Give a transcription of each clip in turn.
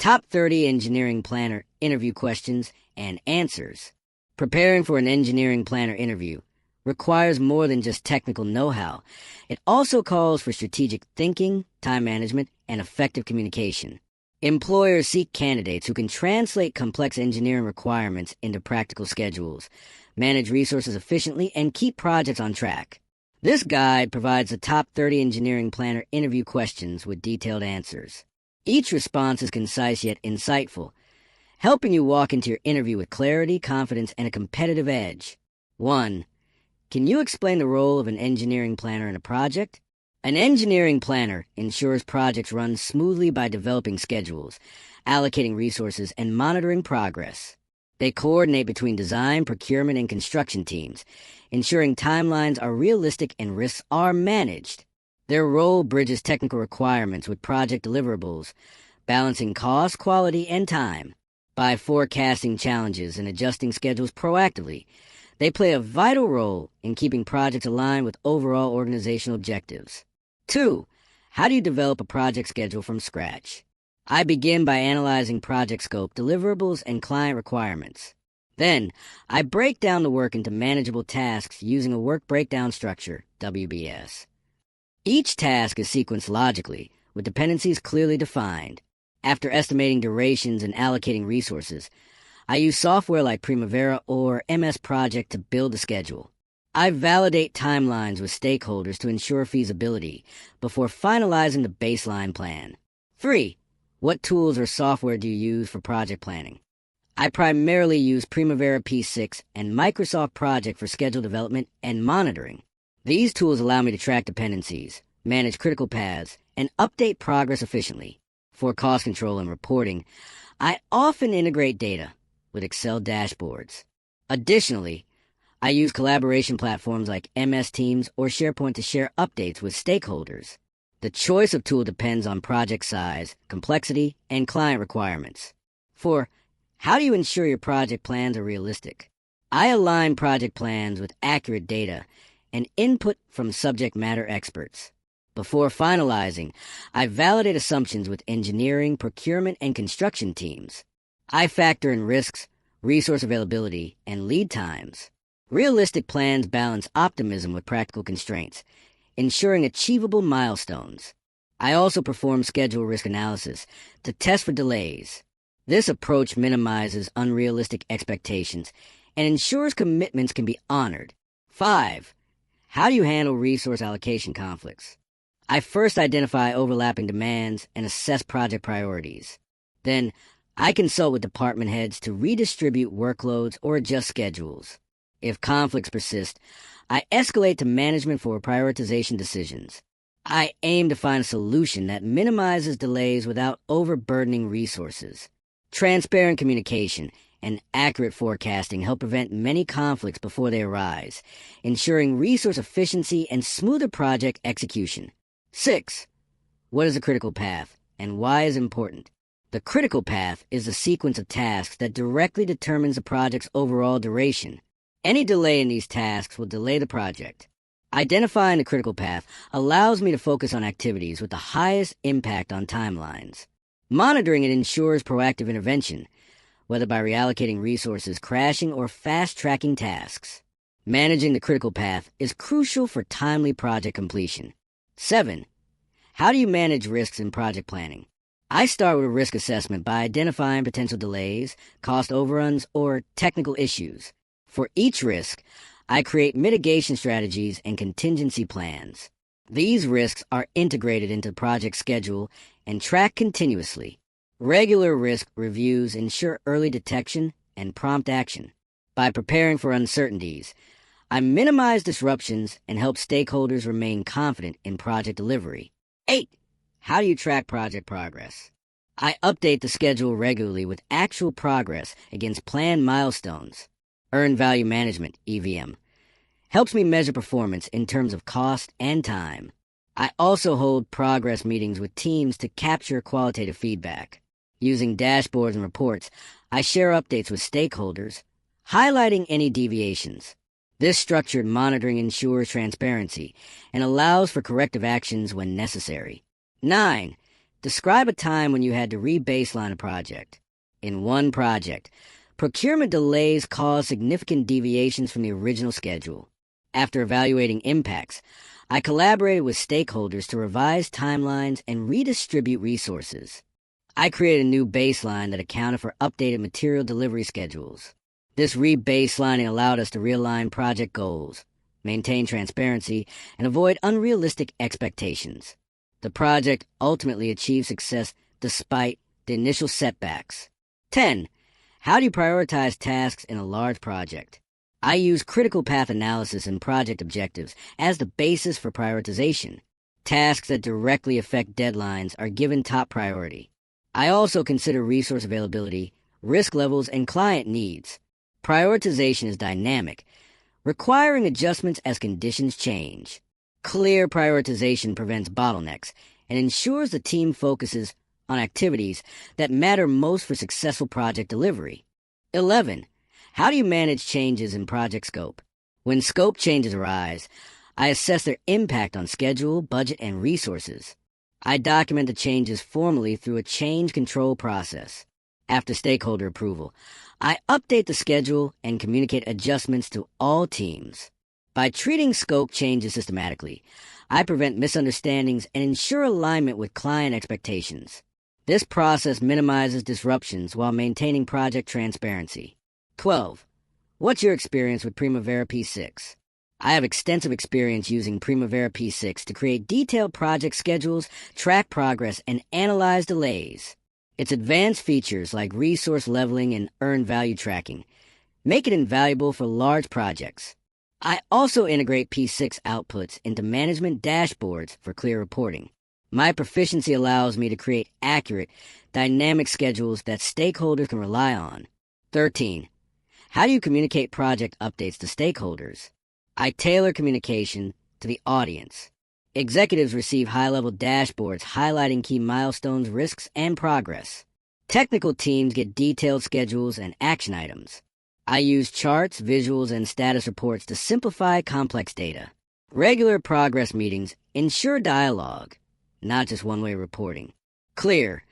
Top 30 Engineering Planner Interview Questions and Answers. Preparing for an engineering planner interview requires more than just technical know-how. It also calls for strategic thinking, time management, and effective communication. Employers seek candidates who can translate complex engineering requirements into practical schedules, manage resources efficiently, and keep projects on track. This guide provides the top 30 engineering planner interview questions with detailed answers. Each response is concise yet insightful, helping you walk into your interview with clarity, confidence, and a competitive edge. 1. Can you explain the role of an engineering planner in a project? An engineering planner ensures projects run smoothly by developing schedules, allocating resources, and monitoring progress. They coordinate between design, procurement, and construction teams, ensuring timelines are realistic and risks are managed. Their role bridges technical requirements with project deliverables, balancing cost, quality, and time. By forecasting challenges and adjusting schedules proactively, they play a vital role in keeping projects aligned with overall organizational objectives. 2. How do you develop a project schedule from scratch? I begin by analyzing project scope, deliverables, and client requirements. Then, I break down the work into manageable tasks using a work breakdown structure, WBS. Each task is sequenced logically, with dependencies clearly defined. After estimating durations and allocating resources, I use software like Primavera or MS Project to build a schedule. I validate timelines with stakeholders to ensure feasibility before finalizing the baseline plan. 3. What tools or software do you use for project planning? I primarily use Primavera P6 and Microsoft Project for schedule development and monitoring. These tools allow me to track dependencies, manage critical paths, and update progress efficiently. For cost control and reporting, I often integrate data with Excel dashboards. Additionally, I use collaboration platforms like MS Teams or SharePoint to share updates with stakeholders. The choice of tool depends on project size, complexity, and client requirements. 4. How do you ensure your project plans are realistic? I align project plans with accurate data and input from subject matter experts. Before finalizing, I validate assumptions with engineering, procurement, and construction teams. I factor in risks, resource availability, and lead times. Realistic plans balance optimism with practical constraints, ensuring achievable milestones. I also perform schedule risk analysis to test for delays. This approach minimizes unrealistic expectations and ensures commitments can be honored. 5. How do you handle resource allocation conflicts? I first identify overlapping demands and assess project priorities. Then, I consult with department heads to redistribute workloads or adjust schedules. If conflicts persist, I escalate to management for prioritization decisions. I aim to find a solution that minimizes delays without overburdening resources. Transparent communication and accurate forecasting help prevent many conflicts before they arise, ensuring resource efficiency and smoother project execution. 6. What is a critical path, and why is it important? The critical path is a sequence of tasks that directly determines the project's overall duration. Any delay in these tasks will delay the project. Identifying the critical path allows me to focus on activities with the highest impact on timelines. Monitoring it ensures proactive intervention, whether by reallocating resources, crashing, or fast-tracking tasks. Managing the critical path is crucial for timely project completion. 7. How do you manage risks in project planning? I start with a risk assessment by identifying potential delays, cost overruns, or technical issues. For each risk, I create mitigation strategies and contingency plans. These risks are integrated into the project schedule and tracked continuously. Regular risk reviews ensure early detection and prompt action. By preparing for uncertainties, I minimize disruptions and help stakeholders remain confident in project delivery. 8. How do you track project progress? I update the schedule regularly with actual progress against planned milestones. Earned Value Management, EVM, helps me measure performance in terms of cost and time. I also hold progress meetings with teams to capture qualitative feedback. Using dashboards and reports, I share updates with stakeholders, highlighting any deviations. This structured monitoring ensures transparency and allows for corrective actions when necessary. 9. Describe a time when you had to re-baseline a project. In one project, procurement delays caused significant deviations from the original schedule. After evaluating impacts, I collaborated with stakeholders to revise timelines and redistribute resources. I created a new baseline that accounted for updated material delivery schedules. This re-baselining allowed us to realign project goals, maintain transparency, and avoid unrealistic expectations. The project ultimately achieved success despite the initial setbacks. 10. How do you prioritize tasks in a large project? I use critical path analysis and project objectives as the basis for prioritization. Tasks that directly affect deadlines are given top priority. I also consider resource availability, risk levels, and client needs. Prioritization is dynamic, requiring adjustments as conditions change. Clear prioritization prevents bottlenecks and ensures the team focuses on activities that matter most for successful project delivery. 11. How do you manage changes in project scope? When scope changes arise, I assess their impact on schedule, budget, and resources. I document the changes formally through a change control process. After stakeholder approval, I update the schedule and communicate adjustments to all teams. By treating scope changes systematically, I prevent misunderstandings and ensure alignment with client expectations. This process minimizes disruptions while maintaining project transparency. 12. What's your experience with Primavera P6? I have extensive experience using Primavera P6 to create detailed project schedules, track progress, and analyze delays. Its advanced features like resource leveling and earned value tracking make it invaluable for large projects. I also integrate P6 outputs into management dashboards for clear reporting. My proficiency allows me to create accurate, dynamic schedules that stakeholders can rely on. 13. How do you communicate project updates to stakeholders? I tailor communication to the audience. Executives receive high-level dashboards highlighting key milestones, risks, and progress. Technical teams get detailed schedules and action items. I use charts, visuals, and status reports to simplify complex data. Regular progress meetings ensure dialogue, not just one-way reporting. Clear,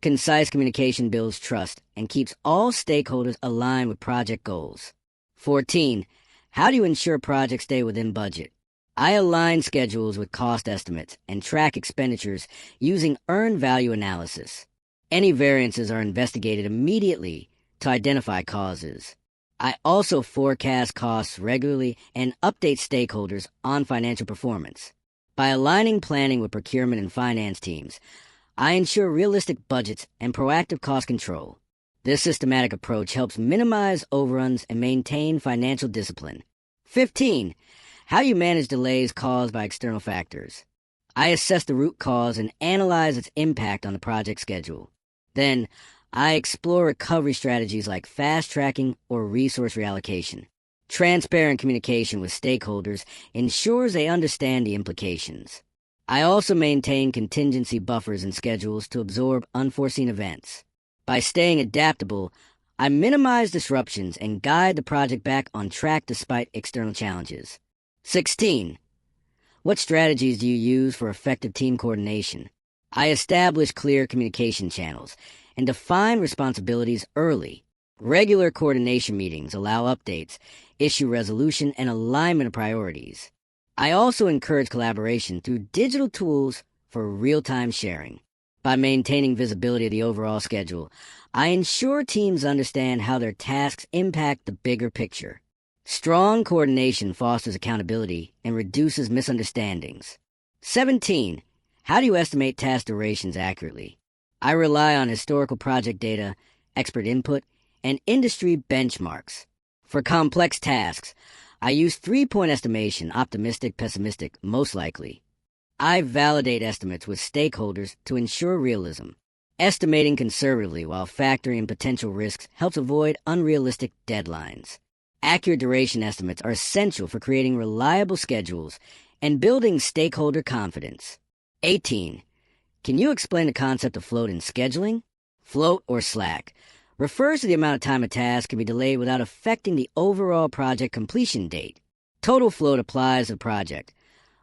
concise communication builds trust and keeps all stakeholders aligned with project goals. 14. How do you ensure projects stay within budget? I align schedules with cost estimates and track expenditures using earned value analysis. Any variances are investigated immediately to identify causes. I also forecast costs regularly and update stakeholders on financial performance. By aligning planning with procurement and finance teams, I ensure realistic budgets and proactive cost control. This systematic approach helps minimize overruns and maintain financial discipline. 15. How do you manage delays caused by external factors? I assess the root cause and analyze its impact on the project schedule. Then, I explore recovery strategies like fast-tracking or resource reallocation. Transparent communication with stakeholders ensures they understand the implications. I also maintain contingency buffers and schedules to absorb unforeseen events. By staying adaptable, I minimize disruptions and guide the project back on track despite external challenges. 16. What strategies do you use for effective team coordination? I establish clear communication channels and define responsibilities early. Regular coordination meetings allow updates, issue resolution, and alignment of priorities. I also encourage collaboration through digital tools for real-time sharing. By maintaining visibility of the overall schedule, I ensure teams understand how their tasks impact the bigger picture. Strong coordination fosters accountability and reduces misunderstandings. 17. How do you estimate task durations accurately? I rely on historical project data, expert input, and industry benchmarks. For complex tasks, I use 3-point estimation: optimistic, pessimistic, most likely. I validate estimates with stakeholders to ensure realism. Estimating conservatively while factoring in potential risks helps avoid unrealistic deadlines. Accurate duration estimates are essential for creating reliable schedules and building stakeholder confidence. 18. Can you explain the concept of float in scheduling? Float, or slack, refers to the amount of time a task can be delayed without affecting the overall project completion date. Total float applies to the project,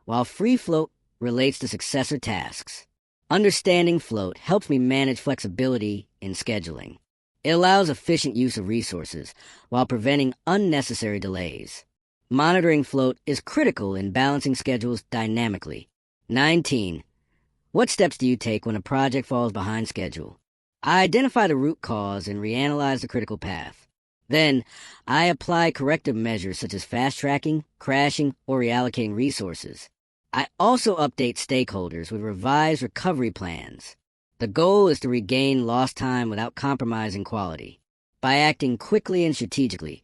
while free float relates to successor tasks. Understanding float helps me manage flexibility in scheduling. It allows efficient use of resources while preventing unnecessary delays. Monitoring float is critical in balancing schedules dynamically. 19. What steps do you take when a project falls behind schedule? I identify the root cause and reanalyze the critical path. Then, I apply corrective measures such as fast-tracking, crashing, or reallocating resources. I also update stakeholders with revised recovery plans. The goal is to regain lost time without compromising quality. By acting quickly and strategically,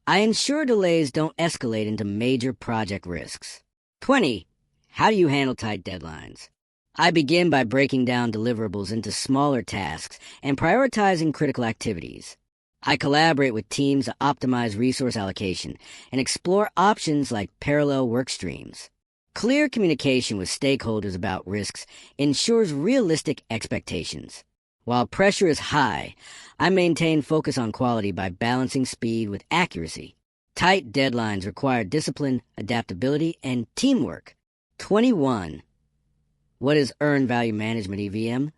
I ensure delays don't escalate into major project risks. 20. How do you handle tight deadlines? I begin by breaking down deliverables into smaller tasks and prioritizing critical activities. I collaborate with teams to optimize resource allocation and explore options like parallel work streams. Clear communication with stakeholders about risks ensures realistic expectations. While pressure is high, I maintain focus on quality by balancing speed with accuracy. Tight deadlines require discipline, adaptability, and teamwork. 21. What is Earned Value Management, EVM?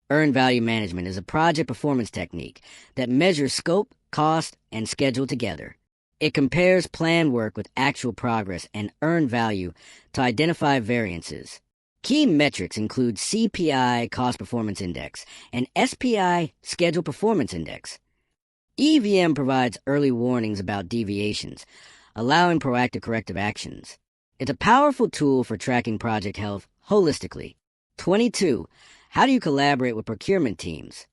Earned Value Management is a project performance technique that measures scope, cost, and schedule together. It compares planned work with actual progress and earned value to identify variances. Key metrics include CPI, Cost Performance Index, and SPI, Schedule Performance Index. EVM provides early warnings about deviations, allowing proactive corrective actions. It's a powerful tool for tracking project health holistically. 22. How do you collaborate with procurement teams?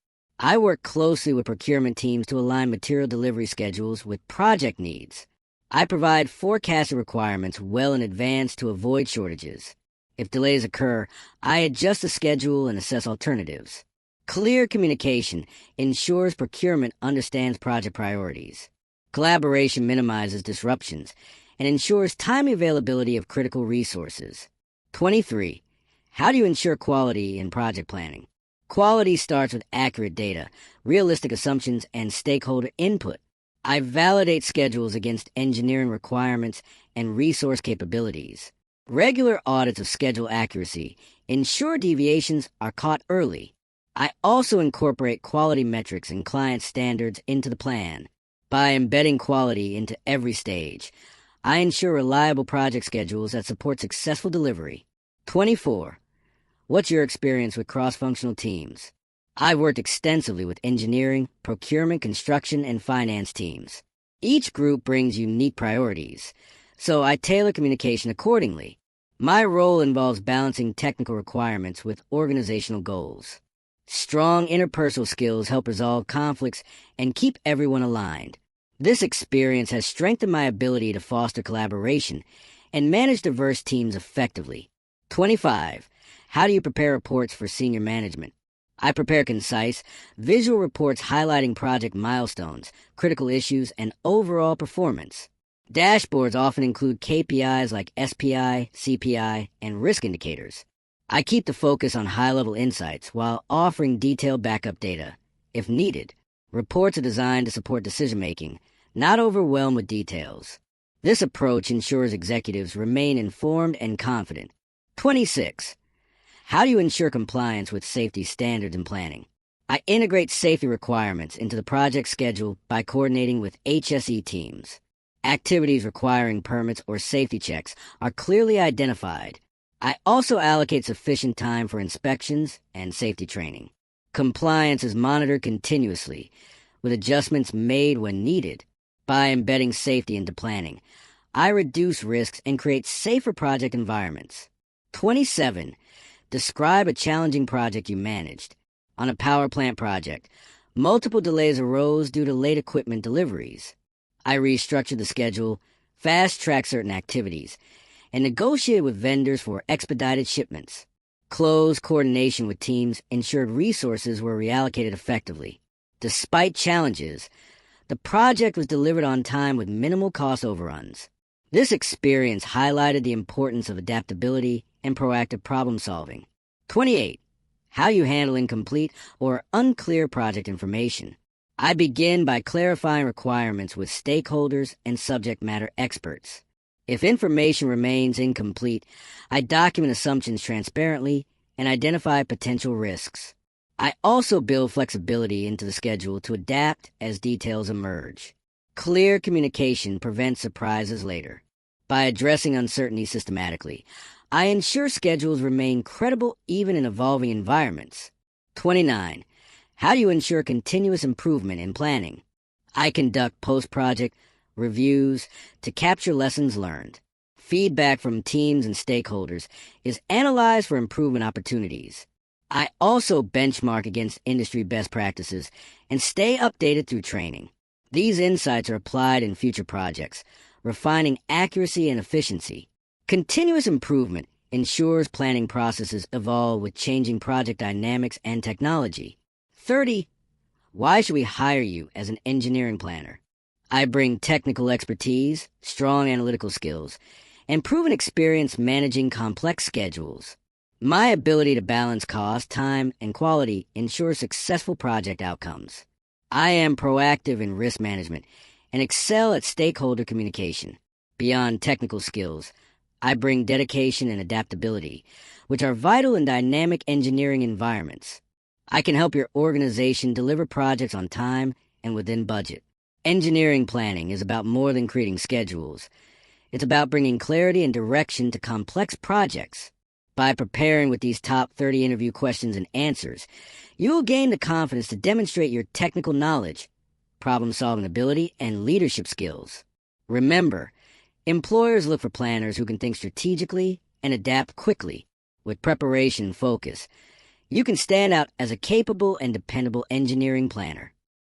I work closely with procurement teams to align material delivery schedules with project needs. I provide forecasted requirements well in advance to avoid shortages. If delays occur, I adjust the schedule and assess alternatives. Clear communication ensures procurement understands project priorities. Collaboration minimizes disruptions and ensures timely availability of critical resources. 23. How do you ensure quality in project planning? Quality starts with accurate data, realistic assumptions, and stakeholder input. I validate schedules against engineering requirements and resource capabilities. Regular audits of schedule accuracy ensure deviations are caught early. I also incorporate quality metrics and client standards into the plan. By embedding quality into every stage, I ensure reliable project schedules that support successful delivery. 24. What's your experience with cross-functional teams? I've worked extensively with engineering, procurement, construction, and finance teams. Each group brings unique priorities, so I tailor communication accordingly. My role involves balancing technical requirements with organizational goals. Strong interpersonal skills help resolve conflicts and keep everyone aligned. This experience has strengthened my ability to foster collaboration and manage diverse teams effectively. 25. How do you prepare reports for senior management? I prepare concise, visual reports highlighting project milestones, critical issues, and overall performance. Dashboards often include KPIs like SPI, CPI, and risk indicators. I keep the focus on high-level insights while offering detailed backup data. If needed, reports are designed to support decision-making, not overwhelmed with details. This approach ensures executives remain informed and confident. 26. How do you ensure compliance with safety standards and planning? I integrate safety requirements into the project schedule by coordinating with HSE teams. Activities requiring permits or safety checks are clearly identified. I also allocate sufficient time for inspections and safety training. Compliance is monitored continuously, with adjustments made when needed. By embedding safety into planning, I reduce risks and create safer project environments. 27. Describe a challenging project you managed. On a power plant project, multiple delays arose due to late equipment deliveries. I restructured the schedule, fast-tracked certain activities, and negotiated with vendors for expedited shipments. Close coordination with teams ensured resources were reallocated effectively. Despite challenges, the project was delivered on time with minimal cost overruns. This experience highlighted the importance of adaptability and proactive problem-solving. 28. How you handle incomplete or unclear project information. I begin by clarifying requirements with stakeholders and subject matter experts. If information remains incomplete, I document assumptions transparently and identify potential risks. I also build flexibility into the schedule to adapt as details emerge. Clear communication prevents surprises later. By addressing uncertainty systematically, I ensure schedules remain credible even in evolving environments. 29. How do you ensure continuous improvement in planning? I conduct post-project reviews to capture lessons learned. Feedback from teams and stakeholders is analyzed for improvement opportunities. I also benchmark against industry best practices and stay updated through training. These insights are applied in future projects, refining accuracy and efficiency. Continuous improvement ensures planning processes evolve with changing project dynamics and technology. 30. Why should we hire you as an engineering planner? I bring technical expertise, strong analytical skills, and proven experience managing complex schedules. My ability to balance cost, time, and quality ensures successful project outcomes. I am proactive in risk management and excel at stakeholder communication. Beyond technical skills, I bring dedication and adaptability, which are vital in dynamic engineering environments. I can help your organization deliver projects on time and within budget. Engineering planning is about more than creating schedules. It's about bringing clarity and direction to complex projects. By preparing with these top 30 interview questions and answers, you will gain the confidence to demonstrate your technical knowledge, problem-solving ability, and leadership skills. Remember, employers look for planners who can think strategically and adapt quickly. With preparation and focus, you can stand out as a capable and dependable engineering planner.